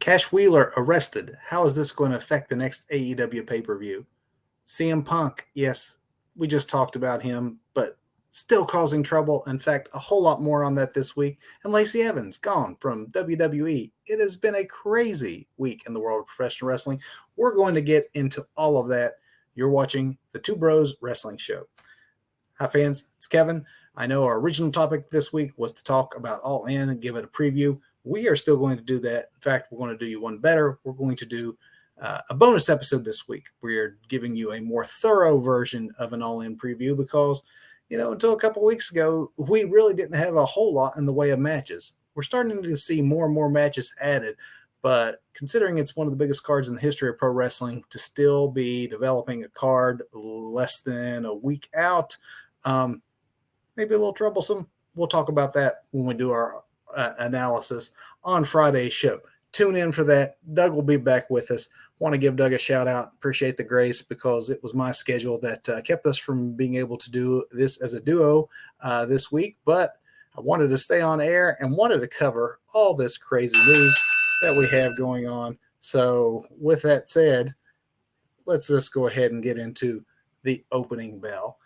Cash Wheeler arrested. How is this going to affect the next AEW pay-per-view? CM Punk, yes, we just talked about him, but still causing trouble. In fact, a whole lot more on that this week. And Lacey Evans, gone from WWE. It has been a crazy week in the world of professional wrestling. We're going to get into all of that. You're watching the Two Bros Wrestling Show. Hi, fans. It's Kevin. I know our original topic this week was to talk about All In and give it a preview. We are still going to do that. In fact, we're going to do you one better. We're going to do a bonus episode this week. We're giving you a more thorough version of an All In preview because, until a couple weeks ago, we really didn't have a whole lot in the way of matches. We're starting to see more and more matches added, but considering it's one of the biggest cards in the history of pro wrestling, to still be developing a card less than a week out, maybe a little troublesome. We'll talk about that when we do our analysis on Friday's show. Tune in for that. Doug will be back with us. Want to give Doug a shout out. Appreciate the grace because it was my schedule that kept us from being able to do this as a duo this week. But I wanted to stay on air and wanted to cover all this crazy news that we have going on. So with that said, let's just go ahead and get into the opening bell.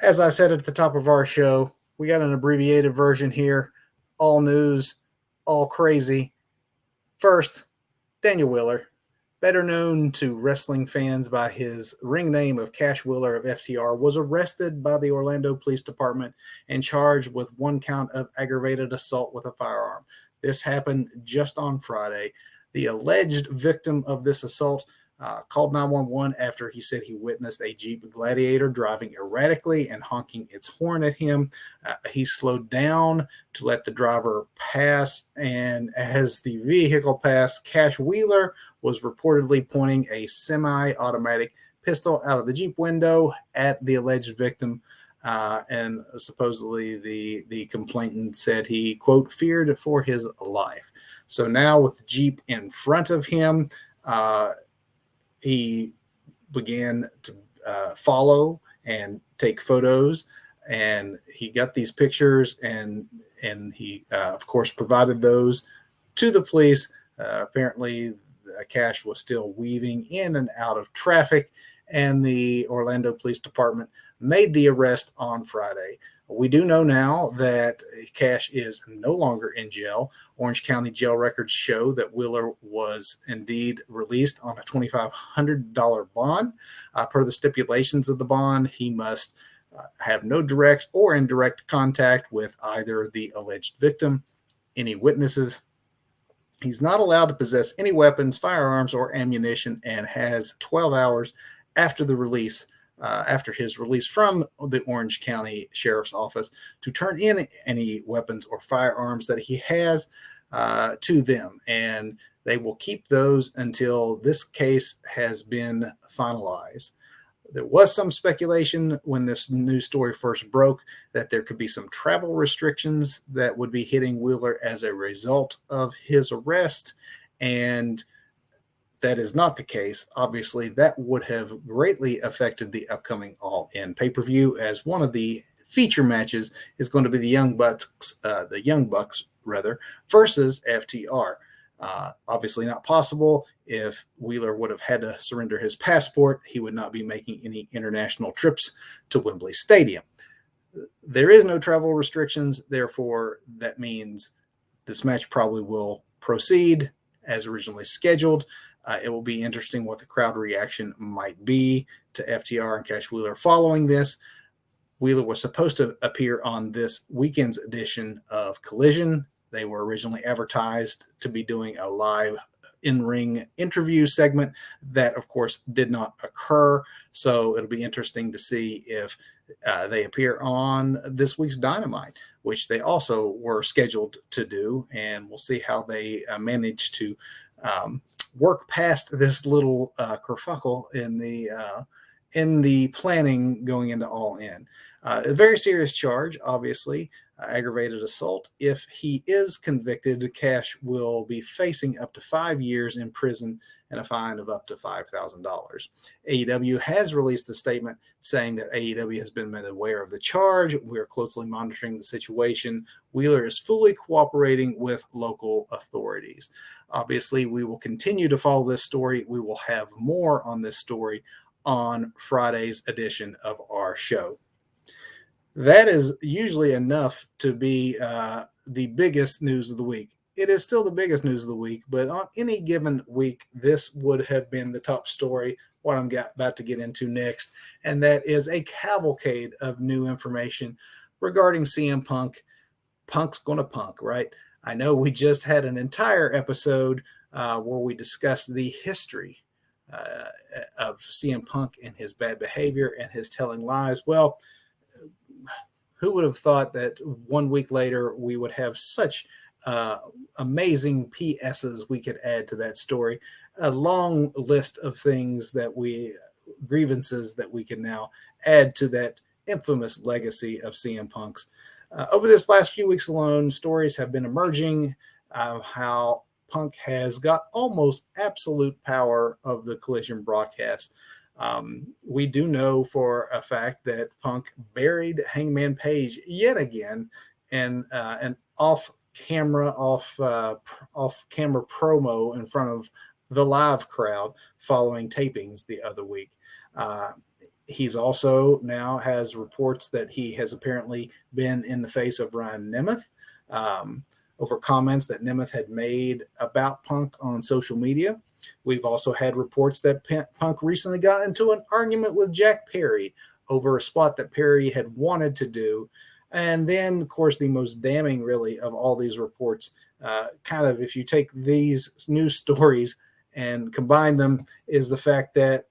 As I said at the top of our show, we got an abbreviated version here. All news, all crazy. First, Daniel Wheeler, better known to wrestling fans by his ring name of Cash Wheeler of FTR, was arrested by the Orlando Police Department and charged with one count of aggravated assault with a firearm. This happened just on Friday. The alleged victim of this assault called 911 after he said he witnessed a Jeep Gladiator driving erratically and honking its horn at him. He slowed down to let the driver pass, and as the vehicle passed, Cash Wheeler was reportedly pointing a semi-automatic pistol out of the Jeep window at the alleged victim. And supposedly the complainant said he, quote, feared for his life. So now with the Jeep in front of him, he began to follow and take photos, and he got these pictures, and he, of course, provided those to the police. Apparently, Cash was still weaving in and out of traffic, and the Orlando Police Department made the arrest on Friday. We do know now that Cash is no longer in jail. Orange County jail records show that Wheeler was indeed released on a $2,500 bond. Per the stipulations of the bond, he must have no direct or indirect contact with either the alleged victim, any witnesses. He's not allowed to possess any weapons, firearms, or ammunition, and has 12 hours after the release after his release from the Orange County Sheriff's Office to turn in any weapons or firearms that he has to them. And they will keep those until this case has been finalized. There was some speculation when this news story first broke that there could be some travel restrictions that would be hitting Wheeler as a result of his arrest. And that is not the case. Obviously, that would have greatly affected the upcoming All In pay-per-view, as one of the feature matches is going to be the Young Bucks versus FTR. Obviously not possible. If Wheeler would have had to surrender his passport, he would not be making any international trips to Wembley Stadium. There is no travel restrictions. Therefore, that means this match probably will proceed as originally scheduled. It will be interesting what the crowd reaction might be to FTR and Cash Wheeler following this. Wheeler was supposed to appear on this weekend's edition of Collision. They were originally advertised to be doing a live in-ring interview segment. That, of course, did not occur. So it'll be interesting to see if they appear on this week's Dynamite, which they also were scheduled to do. And we'll see how they manage to work past this little kerfuffle in the planning going into All In. A very serious charge, obviously. aggravated assault. If he is convicted, Cash will be facing up to 5 years in prison and a fine of up to $5,000. AEW has released a statement saying that AEW has been made aware of the charge. We are closely monitoring the situation. Wheeler is fully cooperating with local authorities. Obviously, we will continue to follow this story. We will have more on this story on Friday's edition of our show. That is usually enough to be the biggest news of the week. It is still the biggest news of the week, but on any given week, this would have been the top story, what I'm about to get into next, and that is a cavalcade of new information regarding CM Punk. Punk's going to punk, right? I know we just had an entire episode where we discussed the history of CM Punk and his bad behavior and his telling lies. Well, who would have thought that 1 week later we would have such amazing PSs we could add to that story, a long list of things grievances that we can now add to that infamous legacy of CM Punk's. Over this last few weeks alone, stories have been emerging how Punk has got almost absolute power of the Collision broadcast. We do know for a fact that Punk buried Hangman Page yet again in an off-camera promo in front of the live crowd following tapings the other week. He's also now has reports that he has apparently been in the face of Ryan Nemeth over comments that Nemeth had made about Punk on social media. We've also had reports that Punk recently got into an argument with Jack Perry over a spot that Perry had wanted to do. And then, of course, the most damning, really, of all these reports, kind of if you take these news stories and combine them, is the fact that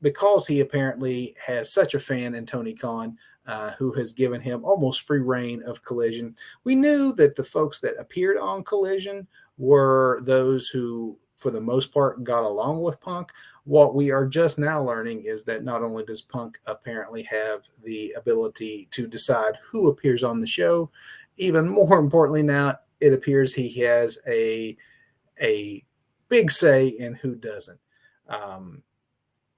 because he apparently has such a fan in Tony Khan, who has given him almost free reign of Collision, we knew that the folks that appeared on Collision were those who, for the most part, got along with Punk. What we are just now learning is that not only does Punk apparently have the ability to decide who appears on the show, even more importantly now, it appears he has a big say in who doesn't.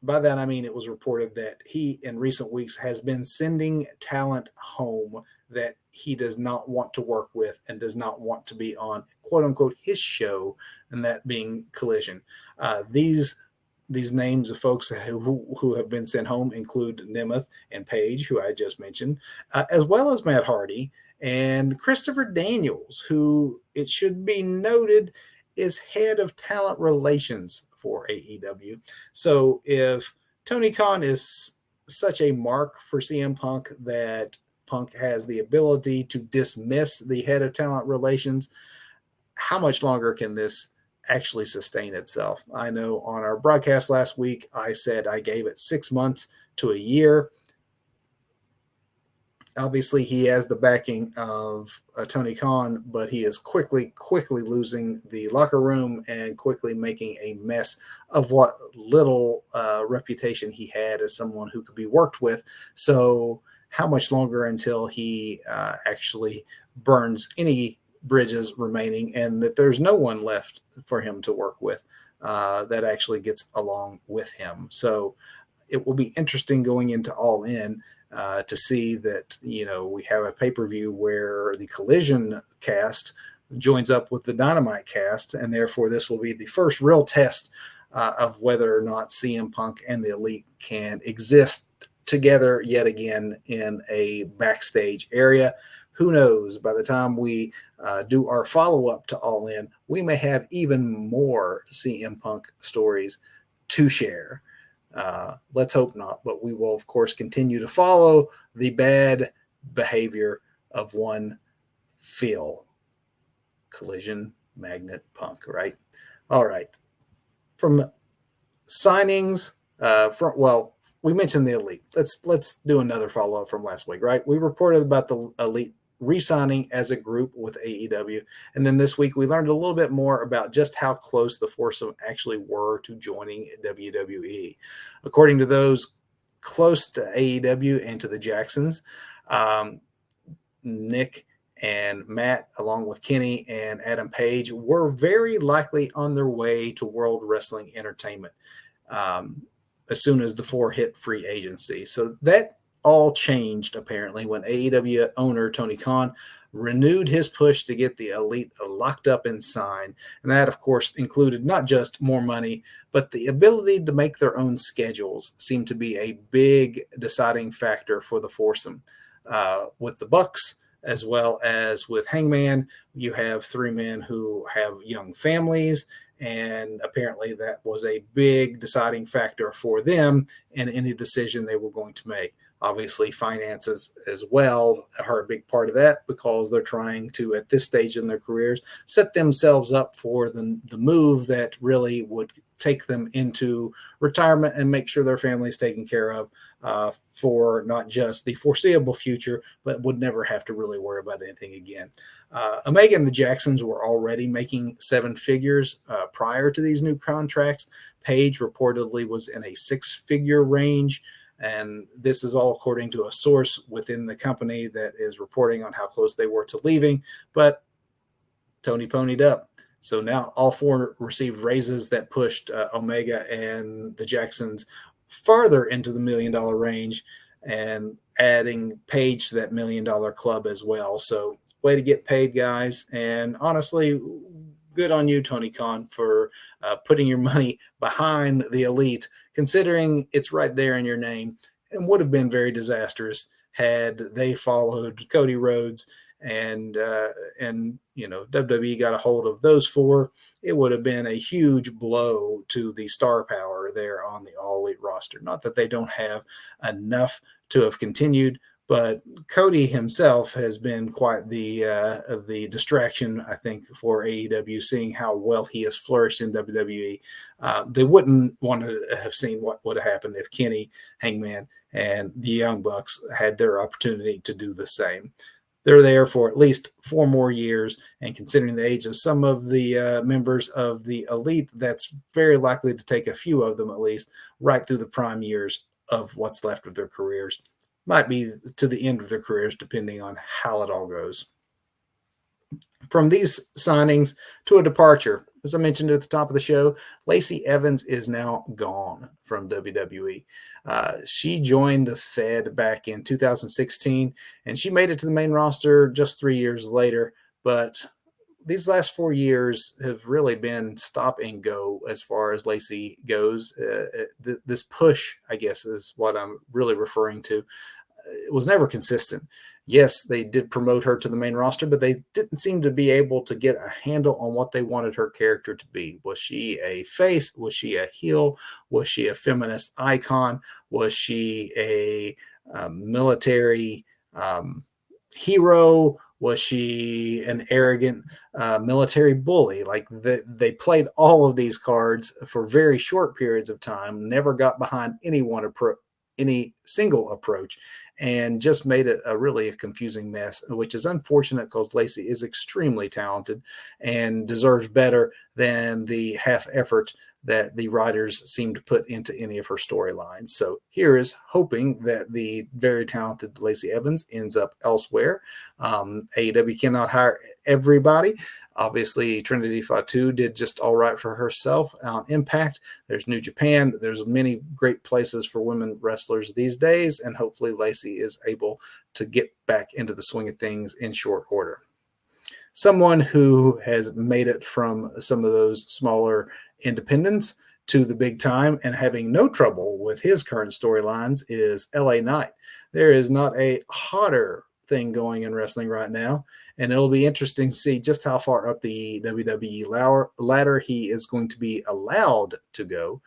By that, I mean it was reported that he, in recent weeks, has been sending talent home that he does not want to work with and does not want to be on, quote-unquote, his show, and that being Collision. These names of folks who have been sent home include Nemeth and Page, who I just mentioned, as well as Matt Hardy and Christopher Daniels, who, it should be noted, is head of talent relations for AEW. So if Tony Khan is such a mark for CM Punk that Punk has the ability to dismiss the head of talent relations, how much longer can this actually sustain itself? I know on our broadcast last week, I said I gave it 6 months to a year. Obviously, he has the backing of Tony Khan, but he is quickly losing the locker room and quickly making a mess of what little reputation he had as someone who could be worked with. So how much longer until he actually burns any bridges remaining and that there's no one left for him to work with that actually gets along with him? So it will be interesting going into All In to see that, we have a pay-per-view where the Collision cast joins up with the Dynamite cast, and therefore this will be the first real test of whether or not CM Punk and the Elite can exist together yet again in a backstage area. Who knows? By the time we do our follow-up to All In, we may have even more CM Punk stories to share. Let's hope not, but we will, of course, continue to follow the bad behavior of one Phil. Collision Magnet Punk, right? All right. From signings, we mentioned the Elite. Let's do another follow-up from last week, right? We reported about the Elite re-signing as a group with AEW. And then this week we learned a little bit more about just how close the foursome actually were to joining WWE. According to those close to AEW and to the Jacksons, Nick and Matt, along with Kenny and Adam Page, were very likely on their way to World Wrestling Entertainment as soon as the four hit free agency. So that all changed apparently when AEW owner Tony Khan renewed his push to get the Elite locked up and signed. And that, of course, included not just more money, but the ability to make their own schedules seemed to be a big deciding factor for the foursome. With the Bucks, as well as with Hangman, you have three men who have young families, and apparently that was a big deciding factor for them in any decision they were going to make. Obviously, finances as well are a big part of that because they're trying to, at this stage in their careers, set themselves up for the move that really would take them into retirement and make sure their family is taken care of for not just the foreseeable future, but would never have to really worry about anything again. Omega and the Jacksons were already making seven figures prior to these new contracts. Paige reportedly was in a six-figure range. And this is all according to a source within the company that is reporting on how close they were to leaving. But Tony ponied up. So now all four received raises that pushed Omega and the Jacksons farther into the $1 million range and adding Paige to that $1 million club as well. So way to get paid, guys. And honestly, good on you, Tony Khan, for putting your money behind the Elite, considering it's right there in your name, and would have been very disastrous had they followed Cody Rhodes and WWE got a hold of those four. It would have been a huge blow to the star power there on the All Elite roster. Not that they don't have enough to have continued, but Cody himself has been quite the distraction, I think, for AEW, seeing how well he has flourished in WWE. They wouldn't want to have seen what would have happened if Kenny, Hangman, and the Young Bucks had their opportunity to do the same. They're there for at least 4 more years, and considering the age of some of the members of the Elite, that's very likely to take a few of them at least right through the prime years of what's left of their careers. Might be to the end of their careers, depending on how it all goes. From these signings to a departure, as I mentioned at the top of the show, Lacey Evans is now gone from WWE. She joined the Fed back in 2016, and she made it to the main roster just 3 years later. But these last 4 years have really been stop and go as far as Lacey goes. This push, I guess, is what I'm really referring to. It was never consistent. Yes, they did promote her to the main roster, but they didn't seem to be able to get a handle on what they wanted her character to be. Was she a face? Was she a heel? Was she a feminist icon? Was she a military hero? Was she an arrogant military bully? Like they played all of these cards for very short periods of time, never got behind any single approach, and just made it a confusing mess, which is unfortunate because Lacey is extremely talented and deserves better than the half effort that the writers seem to put into any of her storylines. So here is hoping that the very talented Lacey Evans ends up elsewhere. AEW cannot hire everybody. Obviously, Trinity Fatu did just all right for herself on Impact. There's New Japan. There's many great places for women wrestlers these days, and hopefully Lacey is able to get back into the swing of things in short order. Someone who has made it from some of those smaller independents to the big time and having no trouble with his current storylines is LA Knight. There is not a hotter thing going in wrestling right now, and it'll be interesting to see just how far up the WWE ladder he is going to be allowed to go.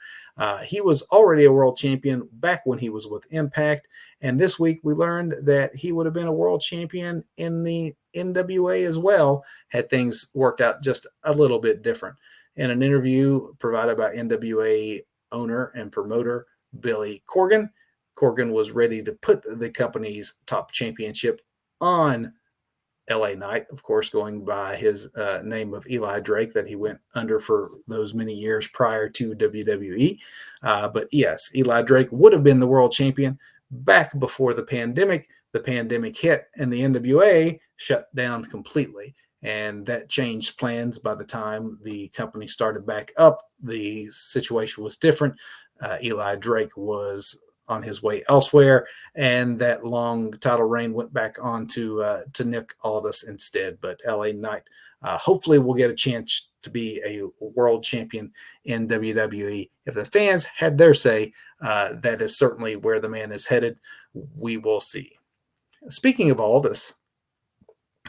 He was already a world champion back when he was with Impact, and this week we learned that he would have been a world champion in the NWA as well had things worked out just a little bit different. In an interview provided by NWA owner and promoter Billy Corgan, Corgan was ready to put the company's top championship on LA Knight, of course, going by his name of Eli Drake that he went under for those many years prior to WWE. But yes, Eli Drake would have been the world champion back before the pandemic. The the pandemic hit and the NWA shut down completely. And that changed plans. By the time the company started back up, the situation was different. Eli Drake was on his way elsewhere, and that long title reign went back on to Nick Aldis instead. But LA Knight hopefully will get a chance to be a world champion in WWE. If the fans had their say, that is certainly where the man is headed. We will see. Speaking of Aldis,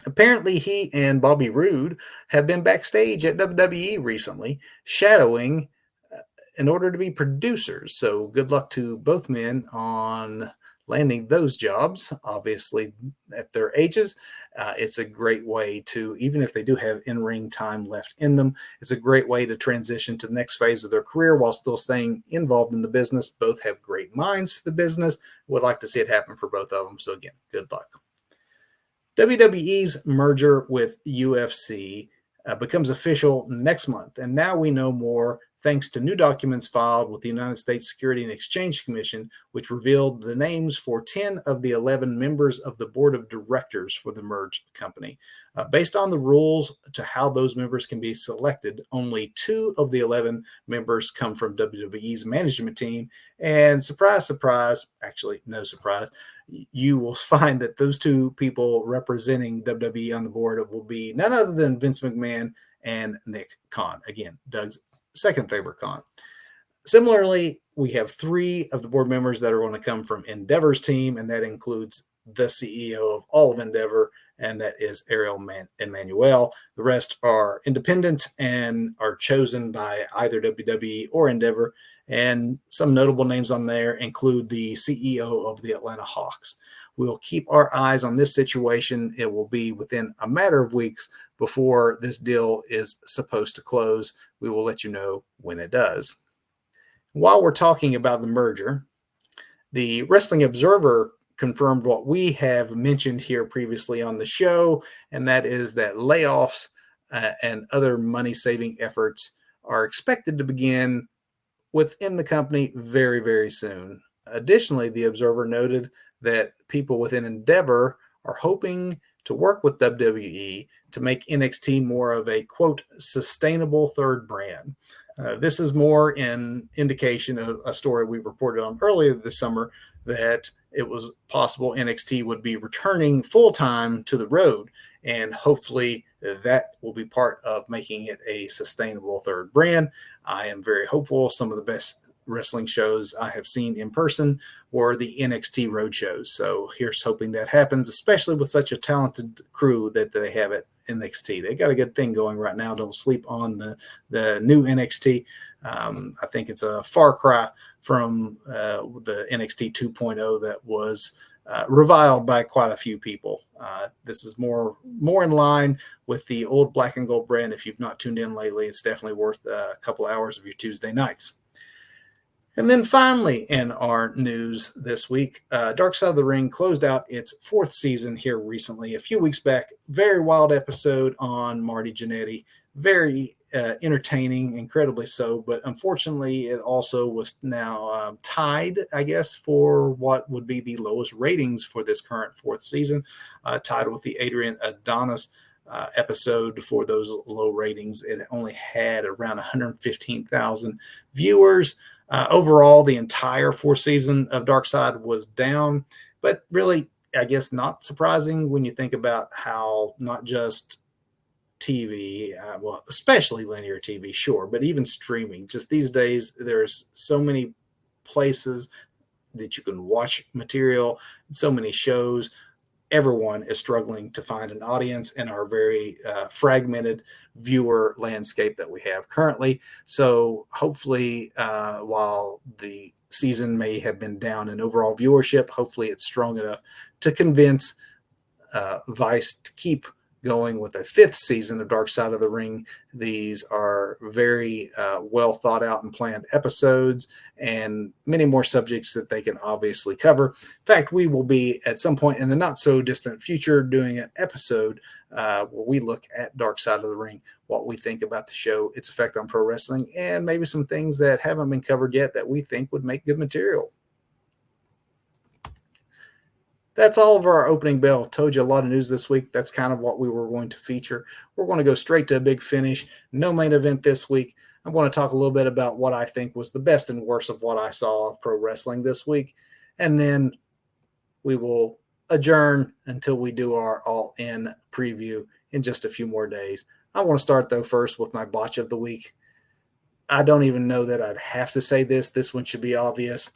apparently he and Bobby Roode have been backstage at WWE recently, shadowing in order to be producers. So good luck to both men on landing those jobs. Obviously, at their ages, it's a great way to, even if they do have in-ring time left in them, it's a great way to transition to the next phase of their career while still staying involved in the business. Both have great minds for the business. Would like to see it happen for both of them. So again, good luck. WWE's merger with UFC becomes official next month, and now we know more thanks to new documents filed with the United States Security and Exchange Commission, which revealed the names for 10 of the 11 members of the board of directors for the merged company. Based on the rules to how those members can be selected, only 2 of the 11 members come from WWE's management team, and surprise, surprise, actually no surprise, you will find that those 2 people representing WWE on the board will be none other than Vince McMahon and Nick Khan. Again, Doug's second favorite Khan. Similarly, we have 3 of the board members that are going to come from Endeavor's team, and that includes the CEO of all of Endeavor, and that is Ariel Emanuel. The rest are independent and are chosen by either WWE or Endeavor. And some notable names on there include the CEO of the Atlanta Hawks. We'll keep our eyes on this situation. It will be within a matter of weeks before this deal is supposed to close. We will let you know when it does. While we're talking about the merger, the Wrestling Observer confirmed what we have mentioned here previously on the show, and that is that layoffs and other money-saving efforts are expected to begin within the company very, very soon. Additionally, the Observer noted that people within Endeavor are hoping to work with WWE to make NXT more of a, quote, sustainable third brand. This is more in indication of a story we reported on earlier this summer that it was possible NXT would be returning full-time to the road, and hopefully that will be part of making it a sustainable third brand. I am very hopeful. Some of the best wrestling shows I have seen in person were the NXT road shows. So here's hoping that happens, especially with such a talented crew that they have at NXT. They got a good thing going right now. Don't sleep on the new NXT. I think it's a far cry from the NXT 2.0 that was reviled by quite a few people. This is more in line with the old Black and Gold brand. If you've not tuned in lately, it's definitely worth a couple hours of your Tuesday nights. And then finally, in our news this week, Dark Side of the Ring closed out its 4th season here recently, a few weeks back. Very wild episode on Marty Jannetty. Very entertaining, incredibly so. But unfortunately, it also was now tied, I guess, for what would be the lowest ratings for this current 4th season, tied with the Adrian Adonis episode for those low ratings. It only had around 115,000 viewers. Overall, the entire 4th season of Dark Side was down, but really, I guess not surprising when you think about how not just TV, well, especially linear TV, sure, but even streaming. Just these days, there's so many places that you can watch material, so many shows. Everyone is struggling to find an audience in our very fragmented viewer landscape that we have currently. So hopefully, while the season may have been down in overall viewership, hopefully it's strong enough to convince Vice to keep going with a 5th season of Dark Side of the Ring. These are very well thought out and planned episodes, and many more subjects that they can obviously cover. In fact, we will be at some point in the not so distant future doing an episode where we look at Dark Side of the Ring, what we think about the show, its effect on pro wrestling, and maybe some things that haven't been covered yet that we think would make good material. That's all of our opening bell. Told you a lot of news this week. That's kind of what we were going to feature. We're going to go straight to a big finish. No main event this week. I'm going to talk a little bit about what I think was the best and worst of what I saw of pro wrestling this week. And then we will adjourn until we do our all in preview in just a few more days. I want to start, though, first with my botch of the week. I don't even know that I'd have to say this. This one should be obvious.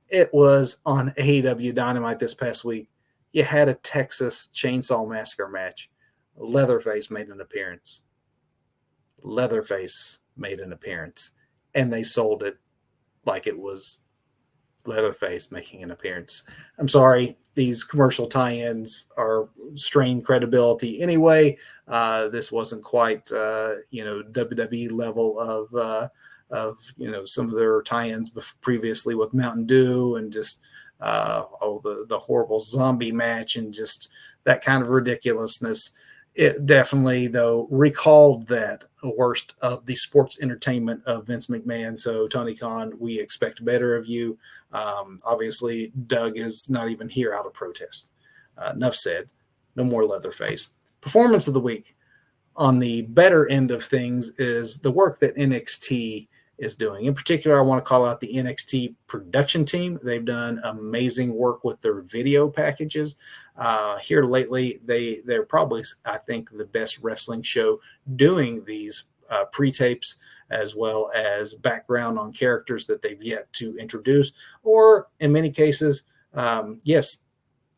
It was on AEW Dynamite this past week. You had a Texas Chainsaw Massacre match. Leatherface made an appearance. And they sold it like it was Leatherface making an appearance. I'm sorry, these commercial tie-ins are strain credibility anyway. This wasn't quite, WWE level of some of their tie-ins previously with Mountain Dew and just the horrible zombie match and just that kind of ridiculousness. It definitely, though, recalled that worst of the sports entertainment of Vince McMahon. So, Tony Khan, we expect better of you. Obviously, Doug is not even here out of protest. Enough said. No more Leatherface. Performance of the week on the better end of things is the work that NXT is doing. In particular, I want to call out the NXT production team. They've done amazing work with their video packages. Here lately, they're probably, I think, the best wrestling show doing these pre-tapes as well as background on characters that they've yet to introduce, or in many cases, yes,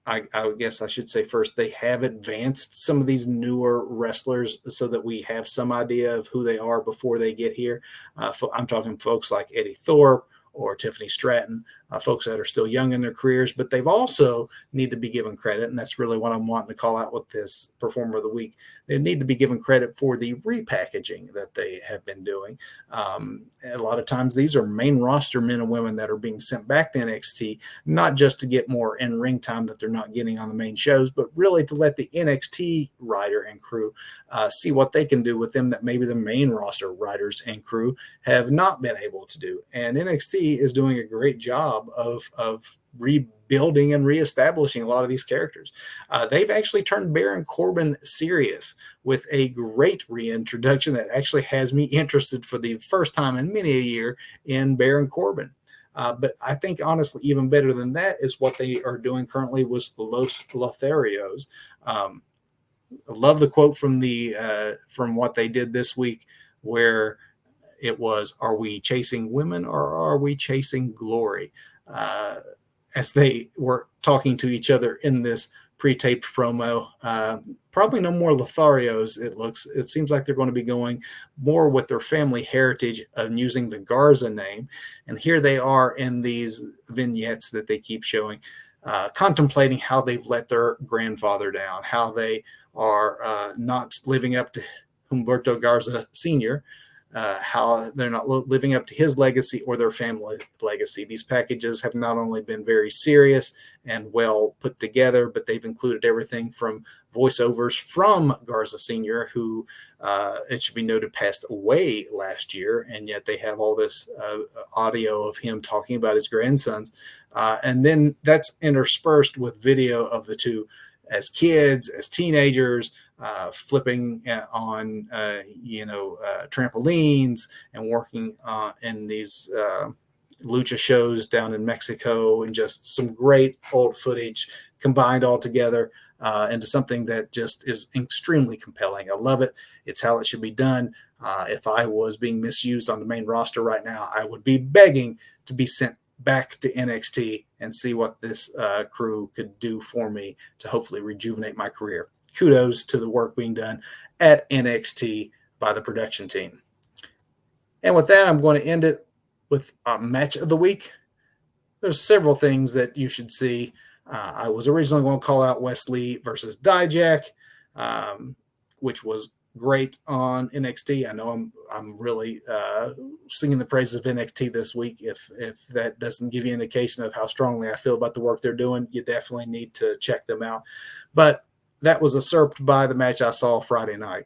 I guess I should say first, they have advanced some of these newer wrestlers so that we have some idea of who they are before they get here. I'm talking folks like Eddie Thorpe or Tiffany Stratton, folks that are still young in their careers, but they've also need to be given credit, and that's really what I'm wanting to call out with this Performer of the Week. They need to be given credit for the repackaging that they have been doing. A lot of times these are main roster men and women that are being sent back to NXT, not just to get more in-ring time that they're not getting on the main shows, but really to let the NXT writer and crew see what they can do with them that maybe the main roster writers and crew have not been able to do. And NXT is doing a great job of rebuilding and reestablishing a lot of these characters. They've actually turned Baron Corbin serious with a great reintroduction that actually has me interested for the first time in many a year in Baron Corbin. But I think, honestly, even better than that is what they are doing currently with Los Lotharios. I love the quote from what they did this week, where it was, "Are we chasing women or are we chasing glory?" As they were talking to each other in this pre-taped promo. Probably no more Lotharios, it seems like they're going to be going more with their family heritage of using the Garza name. And here they are in these vignettes that they keep showing, contemplating how they've let their grandfather down, how they are not living up to Humberto Garza Sr., how they're not living up to his legacy or their family legacy. These packages have not only been very serious and well put together, but they've included everything from voiceovers from Garza Sr., who it should be noted passed away last year, and yet they have all this audio of him talking about his grandsons. And then that's interspersed with video of the two as kids, as teenagers, flipping on trampolines and working in these lucha shows down in Mexico, and just some great old footage combined all together into something that just is extremely compelling. I love it. It's how it should be done. If I was being misused on the main roster right now, I would be begging to be sent back to NXT and see what this crew could do for me to hopefully rejuvenate my career. Kudos to the work being done at NXT by the production team. And with that, I'm going to end it with a match of the week. There's several things that you should see. I was originally going to call out Wesley versus Dijak, which was great on NXT. I know I'm really singing the praises of NXT this week. If that doesn't give you an indication of how strongly I feel about the work they're doing, you definitely need to check them out. But that was usurped by the match I saw Friday night.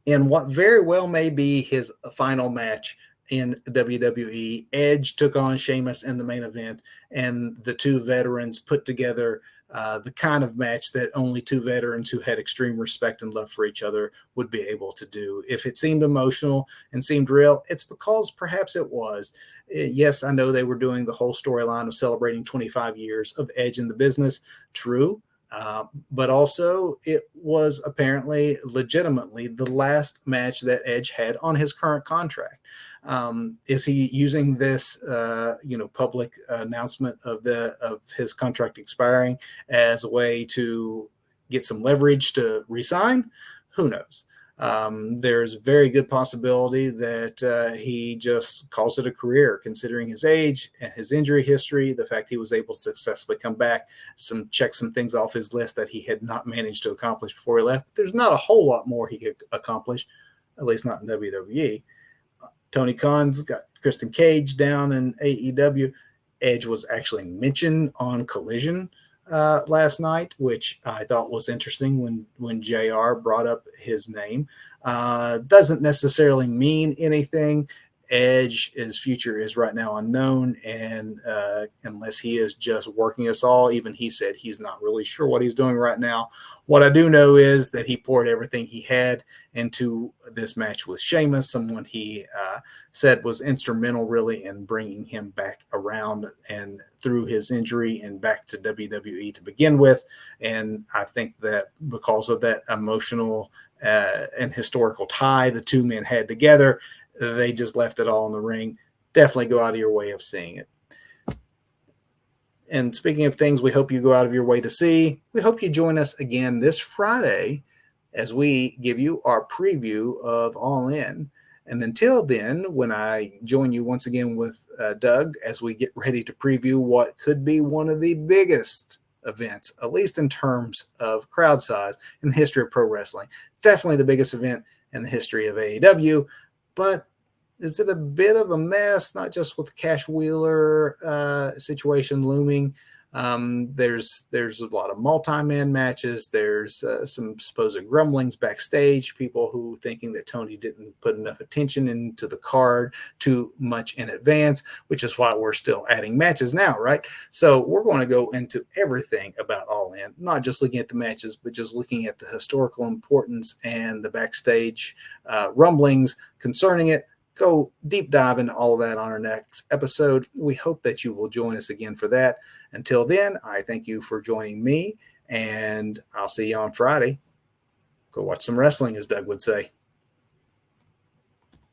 In what very well may be his final match in WWE. Edge took on Sheamus in the main event, and the two veterans put together the kind of match that only two veterans who had extreme respect and love for each other would be able to do. If it seemed emotional and seemed real, it's because perhaps it was. Yes, I know they were doing the whole storyline of celebrating 25 years of Edge in the business. True. But also, it was apparently legitimately the last match that Edge had on his current contract. Is he using this, public announcement of his contract expiring as a way to get some leverage to resign? Who knows? There's a very good possibility that he just calls it a career, considering his age and his injury history, the fact he was able to successfully come back, check some things off his list that he had not managed to accomplish before he left. There's not a whole lot more he could accomplish, at least not in WWE. Tony Khan's got Kristen Cage down in AEW. Edge was actually mentioned on Collision last night, which I thought was interesting when JR brought up his name. Doesn't necessarily mean anything. Edge's future is right now unknown, and unless he is just working us all, even he said he's not really sure what he's doing right now. What I do know is that he poured everything he had into this match with Sheamus, someone he said was instrumental really in bringing him back around and through his injury and back to WWE to begin with. And I think that because of that emotional and historical tie the two men had together, they just left it all in the ring. Definitely go out of your way of seeing it. And speaking of things we hope you go out of your way to see, we hope you join us again this Friday as we give you our preview of All In. And until then, when I join you once again with Doug as we get ready to preview what could be one of the biggest events, at least in terms of crowd size, in the history of pro wrestling. Definitely the biggest event in the history of AEW. But is it a bit of a mess, not just with the Cash Wheeler situation looming? There's a lot of multi-man matches. There's some supposed grumblings backstage, people who thinking that Tony didn't put enough attention into the card too much in advance, which is why we're still adding matches now, right? So we're going to go into everything about All In, not just looking at the matches, but just looking at the historical importance and the backstage rumblings concerning it. Go deep dive into all of that on our next episode. We hope that you will join us again for that. Until then, I thank you for joining me, and I'll see you on Friday. Go watch some wrestling, as Doug would say.